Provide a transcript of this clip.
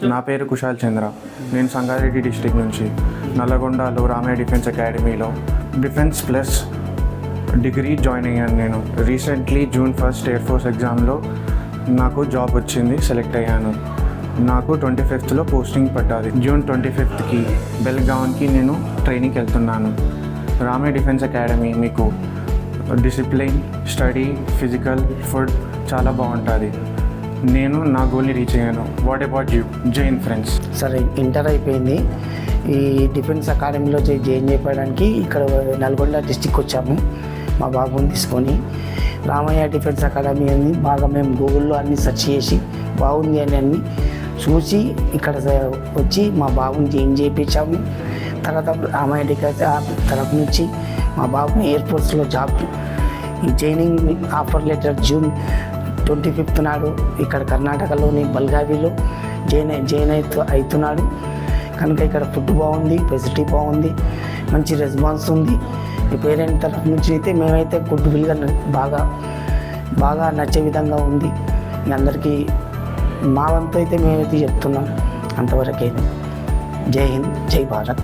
నా పేరు కుశాల్ చంద్ర. నేను సంగారెడ్డి డిస్టిక్ నుంచి నల్లగొండలో రామయ్య డిఫెన్స్ అకాడమీలో డిఫెన్స్ ప్లస్ డిగ్రీ జాయిన్ అయ్యాను. నేను రీసెంట్లీ June 1 ఎయిర్ ఫోర్స్ ఎగ్జామ్లో నాకు జాబ్ వచ్చింది, సెలెక్ట్ అయ్యాను. నాకు 25th పోస్టింగ్ పడ్డది. June 25కి బెల్గావ్కి నేను ట్రైనింగ్కి వెళ్తున్నాను. రామయ్య డిఫెన్స్ అకాడమీ మీకు డిసిప్లిన్, స్టడీ, ఫిజికల్, ఫుడ్ చాలా బాగుంటుంది. నేను నా గోల్ని రీచ్ అయ్యాను. What about you? జై హింద్ ఫ్రెండ్స్. సరే, ఇంటర్ అయిపోయింది. ఈ డిఫెన్స్ అకాడమీలో జాయిన్ చేయడానికి ఇక్కడ నల్గొండ డిస్టిక్ వచ్చాము మా బాబుని తీసుకొని. రామయ్య డిఫెన్స్ అకాడమీ అని బాగా మేము గూగుల్లో అన్ని సెర్చ్ చేసి బాగుంది అని అన్ని చూసి ఇక్కడ వచ్చి మా బాబుని జాయిన్ చేయించాము. తర్వాత రామయ్య డిఫెన్స్ తరఫు నుంచి మా బాబుని ఎయిర్ఫోర్స్లో జాబ్ ఈ ట్రైనింగ్ ఆఫర్ లెటర్ June 25 నాడు ఇక్కడ కర్ణాటకలోని బల్గావిలో జాయిన్ అవుతున్నాడు. కనుక ఇక్కడ ఫుడ్ బాగుంది, ఫెసిలిటీ బాగుంది, మంచి రెస్పాన్స్ ఉంది. ఈ పేరెంట్ తరఫు నుంచి అయితే మేమైతే గుడ్ విల్గా బాగా నచ్చే విధంగా ఉంది. అందరికీ మా వంతు అయితే మేమైతే చెప్తున్నాం. అంతవరకే. జై హింద్, జై భారత్.